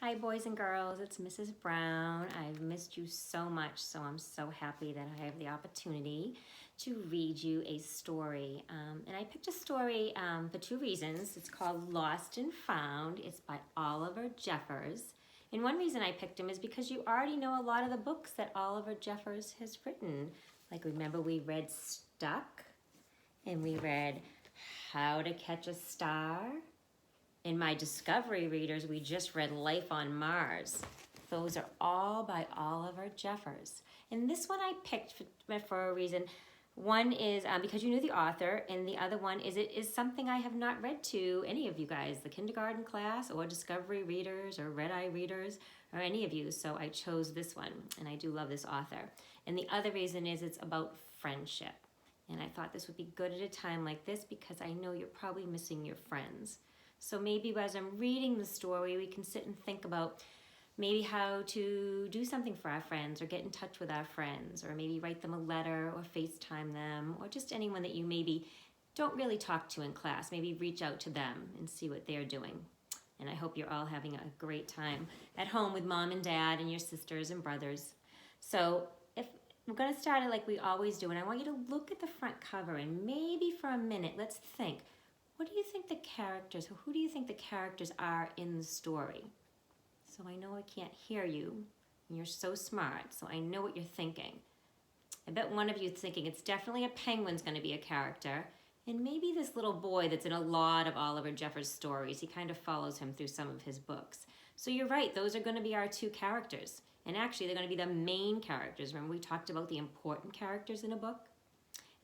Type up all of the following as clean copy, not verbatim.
Hi boys and girls, it's Mrs. Brown. I've missed you so much, so I'm so happy that I have the opportunity to read you a story. And I picked a story for two reasons. It's called Lost and Found. It's by Oliver Jeffers. And one reason I picked him is because you already know a lot of the books that Oliver Jeffers has written. Like remember we read Stuck and we read How to Catch a Star. In my Discovery readers, we just read Life on Mars. Those are all by Oliver Jeffers. And this one I picked for a reason. One is because you knew the author, and the other one is it is something I have not read to any of you guys, the kindergarten class or Discovery readers or Red Eye readers or any of you. So I chose this one, and I do love this author. And the other reason is it's about friendship. And I thought this would be good at a time like this because I know you're probably missing your friends. So maybe as I'm reading the story, we can sit and think about maybe how to do something for our friends or get in touch with our friends or maybe write them a letter or FaceTime them or just anyone that you maybe don't really talk to in class. Maybe reach out to them and see what they're doing. And I hope you're all having a great time at home with mom and dad and your sisters and brothers. So if we're going to start it like we always do, and I want you to look at the front cover and maybe for a minute, let's think. What do you think the characters, or who do you think the characters are in the story? So I know I can't hear you, and you're so smart, so I know what you're thinking. I bet one of you is thinking it's definitely a penguin's going to be a character, and maybe this little boy that's in a lot of Oliver Jeffers stories. He kind of follows him through some of his books. So you're right, those are going to be our two characters. And actually, they're going to be the main characters. Remember we talked about the important characters in a book?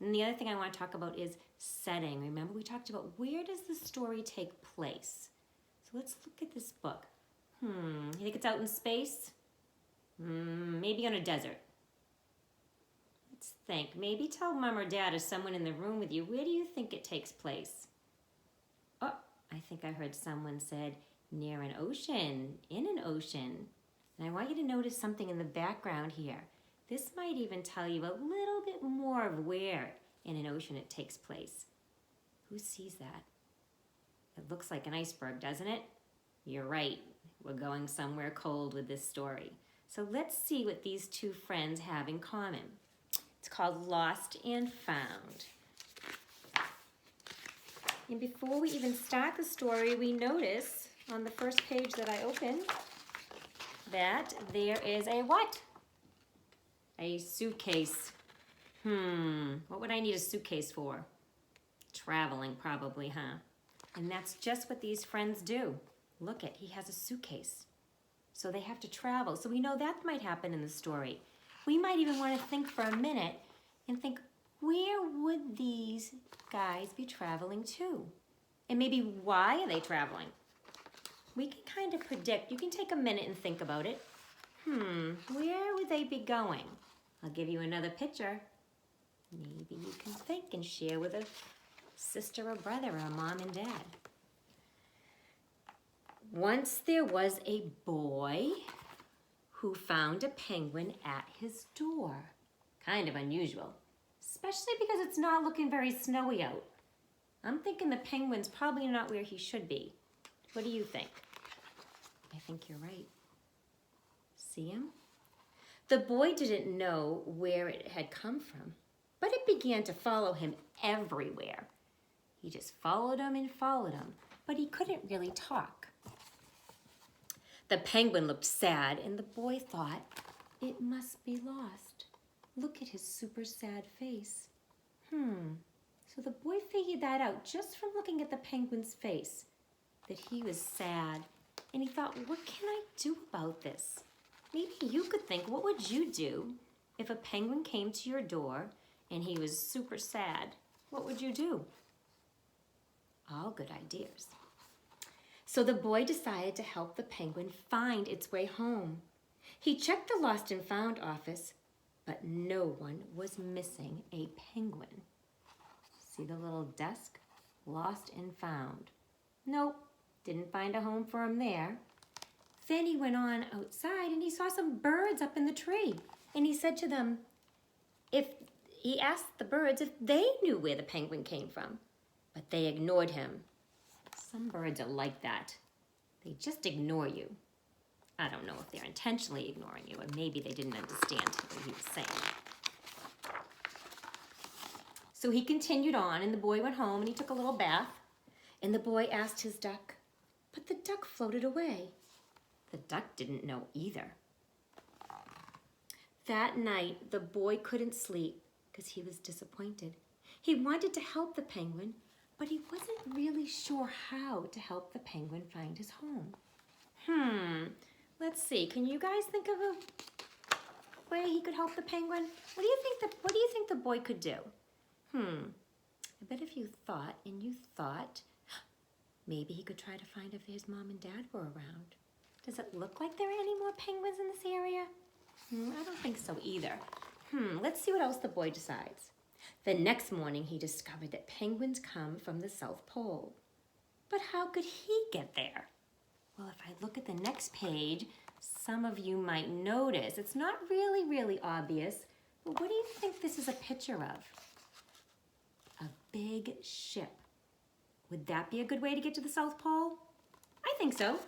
And the other thing I want to talk about is setting. Remember we talked about where does the story take place? So let's look at this book. You think it's out in space? Maybe on a desert. Let's think. Maybe tell mom or dad or someone in the room with you, where do you think it takes place? Oh, I think I heard someone said near an ocean, in an ocean. And I want you to notice something in the background here. This might even tell you a little bit more of where in an ocean it takes place. Who sees that? It looks like an iceberg, doesn't it? You're right. We're going somewhere cold with this story. So let's see what these two friends have in common. It's called Lost and Found. And before we even start the story, we notice on the first page that I opened that there is a what? A suitcase. What would I need a suitcase for? Traveling probably, huh? And that's just what these friends do. Look it, he has a suitcase. So they have to travel. So we know that might happen in the story. We might even want to think for a minute and think, where would these guys be traveling to? And maybe why are they traveling? We can kind of predict. You can take a minute and think about it. Where would they be going? I'll give you another picture. Maybe you can think and share with a sister or brother or mom and dad. Once there was a boy who found a penguin at his door. Kind of unusual, especially because it's not looking very snowy out. I'm thinking the penguin's probably not where he should be. What do you think? I think you're right. See him? The boy didn't know where it had come from, but it began to follow him everywhere. He just followed him, but he couldn't really talk. The penguin looked sad, and the boy thought, it must be lost. Look at his super sad face. So the boy figured that out just from looking at the penguin's face, that he was sad. And he thought, what can I do about this? Maybe you could think, what would you do if a penguin came to your door and he was super sad? What would you do? All good ideas. So the boy decided to help the penguin find its way home. He checked the Lost and Found office, but no one was missing a penguin. See the little desk? Lost and Found. Nope, didn't find a home for him there. Then he went on outside and he saw some birds up in the tree. And he said to them, he asked the birds if they knew where the penguin came from, but they ignored him. Some birds are like that. They just ignore you. I don't know if they're intentionally ignoring you, or maybe they didn't understand what he was saying. So he continued on, and the boy went home, and he took a little bath. And the boy asked his duck, but the duck floated away. The duck didn't know either. That night, the boy couldn't sleep because he was disappointed. He wanted to help the penguin, but he wasn't really sure how to help the penguin find his home. Let's see. Can you guys think of a way he could help the penguin? What do you think the boy could do? I bet if you thought and you thought, maybe he could try to find if his mom and dad were around. Does it look like there are any more penguins in this area? I don't think so either. Let's see what else the boy decides. The next morning, he discovered that penguins come from the South Pole. But how could he get there? Well, if I look at the next page, some of you might notice. It's not really obvious, but what do you think this is a picture of? A big ship. Would that be a good way to get to the South Pole? I think so.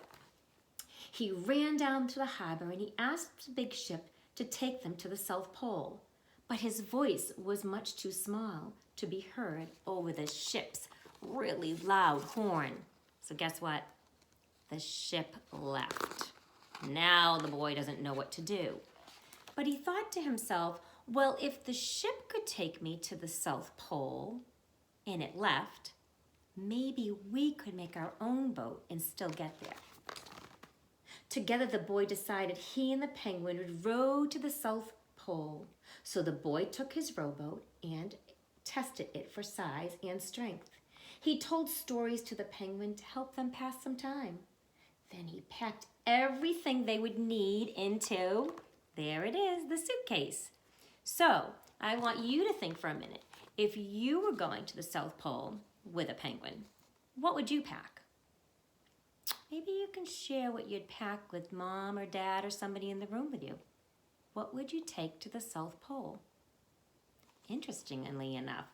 He ran down to the harbor and he asked the big ship to take them to the South Pole. But his voice was much too small to be heard over the ship's really loud horn. So guess what? The ship left. Now the boy doesn't know what to do. But he thought to himself, well, if the ship could take me to the South Pole and it left, maybe we could make our own boat and still get there. Together, the boy decided he and the penguin would row to the South Pole. So the boy took his rowboat and tested it for size and strength. He told stories to the penguin to help them pass some time. Then he packed everything they would need into, there it is, the suitcase. So I want you to think for a minute. If you were going to the South Pole with a penguin, what would you pack? Maybe you can share what you'd pack with mom or dad or somebody in the room with you. What would you take to the South Pole? Interestingly enough,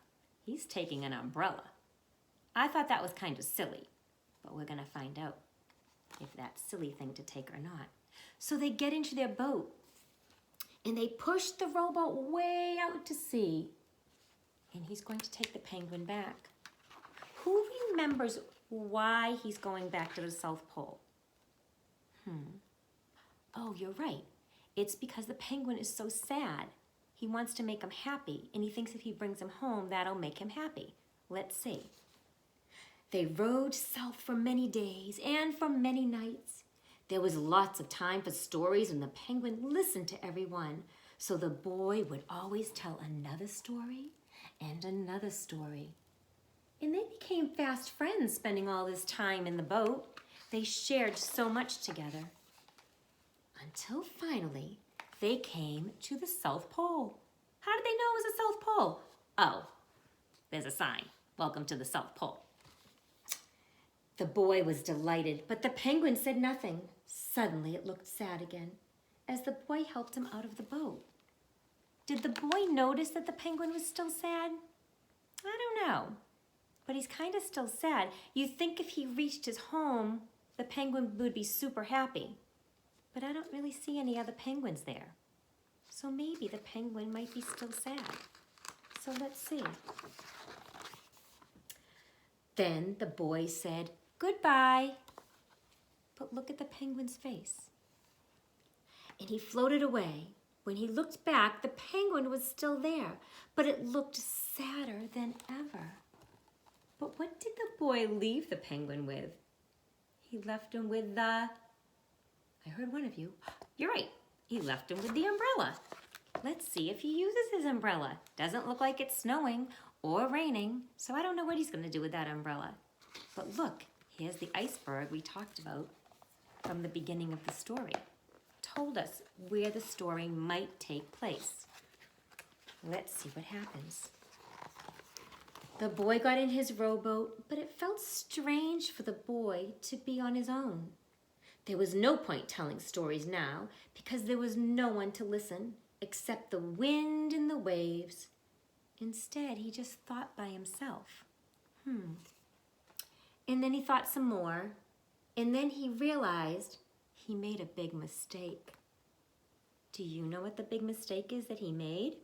he's taking an umbrella. I thought that was kind of silly, but we're going to find out if that's a silly thing to take or not. So they get into their boat and they push the rowboat way out to sea. And he's going to take the penguin back. Who remembers why he's going back to the South Pole? Oh, you're right. It's because the penguin is so sad. He wants to make him happy, and he thinks if he brings him home, that'll make him happy. Let's see. They rowed south for many days and for many nights. There was lots of time for stories, and the penguin listened to everyone. So the boy would always tell another story and another story. And they became fast friends spending all this time in the boat. They shared so much together. Until finally, they came to the South Pole. How did they know it was the South Pole? Oh, there's a sign. Welcome to the South Pole. The boy was delighted, but the penguin said nothing. Suddenly, it looked sad again as the boy helped him out of the boat. Did the boy notice that the penguin was still sad? I don't know, but he's kind of still sad. You'd think if he reached his home, the penguin would be super happy. But I don't really see any other penguins there. So maybe the penguin might be still sad. So let's see. Then the boy said, "Goodbye." But look at the penguin's face. And he floated away. When he looked back, the penguin was still there, but it looked sadder than ever. But what did the boy leave the penguin with? He left him with the... I heard one of you. You're right. He left him with the umbrella. Let's see if he uses his umbrella. Doesn't look like it's snowing or raining, so I don't know what he's going to do with that umbrella. But look, here's the iceberg we talked about from the beginning of the story. Told us where the story might take place. Let's see what happens. The boy got in his rowboat, but it felt strange for the boy to be on his own. There was no point telling stories now because there was no one to listen except the wind and the waves. Instead, he just thought by himself. And then he thought some more, and then he realized he made a big mistake. Do you know what the big mistake is that he made?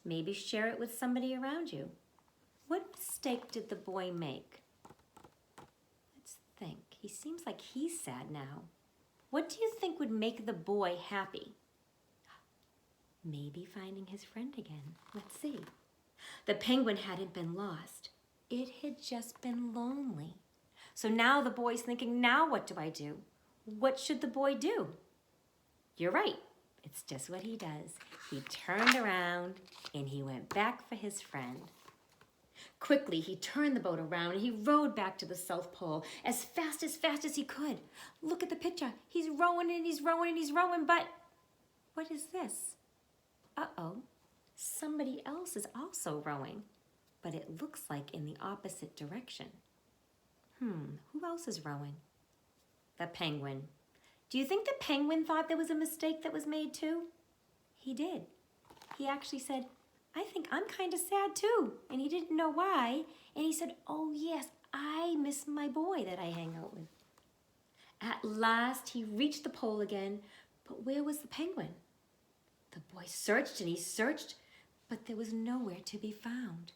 Maybe share it with somebody around you. What mistake did the boy make? Let's think. He seems like he's sad now. What do you think would make the boy happy? Maybe finding his friend again. Let's see. The penguin hadn't been lost. It had just been lonely. So now the boy's thinking, now what do I do? What should the boy do? You're right. It's just what he does. He turned around and he went back for his friend. Quickly, he turned the boat around and he rowed back to the South Pole as fast as he could. Look at the picture. He's rowing and he's rowing and he's rowing, but what is this? Uh-oh, somebody else is also rowing, but it looks like in the opposite direction. Who else is rowing? The penguin. Do you think the penguin thought there was a mistake that was made too? He did. He actually said, I think I'm kind of sad too. And he didn't know why. And he said, oh yes, I miss my boy that I hang out with. At last, he reached the pole again, but where was the penguin? The boy searched and he searched, but there was nowhere to be found.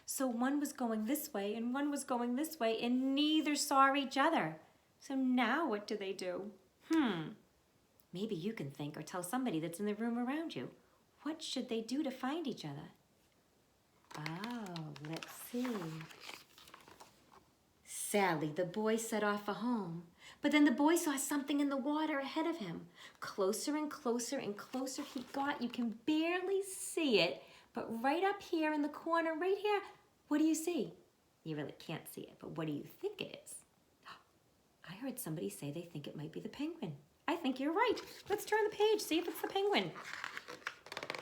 So one was going this way and one was going this way and neither saw each other. So now what do they do? Maybe you can think or tell somebody that's in the room around you. What should they do to find each other? Oh, let's see. Sadly, the boy set off for home. But then the boy saw something in the water ahead of him. Closer and closer and closer he got. You can barely see it, but right up here in the corner, right here, what do you see? You really can't see it, but what do you think it is? I heard somebody say they think it might be the penguin. I think you're right. Let's turn the page, see if it's the penguin.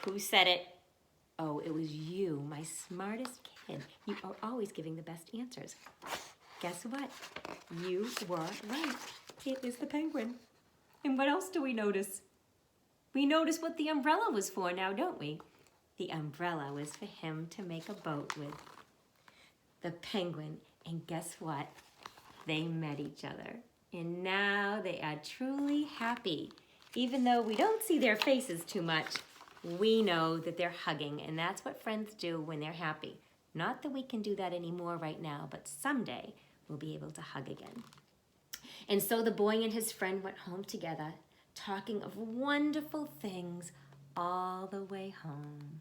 Who said it? Oh, it was you, my smartest kid. You are always giving the best answers. Guess what? You were right. It is the penguin. And what else do we notice? We notice what the umbrella was for now, don't we? The umbrella was for him to make a boat with. The penguin, and guess what? They met each other. And now they are truly happy. Even though we don't see their faces too much, we know that they're hugging, and that's what friends do when they're happy. Not that we can do that anymore right now, but someday we'll be able to hug again. And so the boy and his friend went home together, talking of wonderful things all the way home.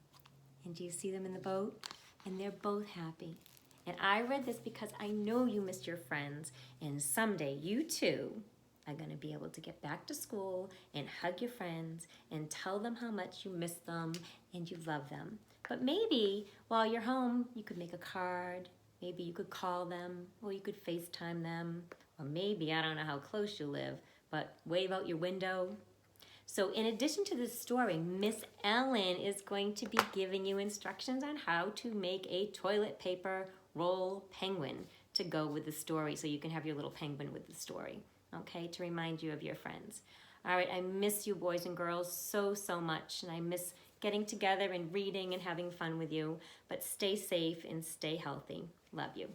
And do you see them in the boat? And they're both happy. And I read this because I know you missed your friends, and someday you too are going to be able to get back to school and hug your friends and tell them how much you miss them and you love them. But maybe while you're home, you could make a card. Maybe you could call them, or you could FaceTime them, or maybe, I don't know how close you live, but wave out your window. So in addition to this story, Miss Ellen is going to be giving you instructions on how to make a toilet paper roll penguin to go with the story, so you can have your little penguin with the story, okay, to remind you of your friends. All right, I miss you boys and girls so, so much, and I miss getting together and reading and having fun with you, but stay safe and stay healthy. Love you.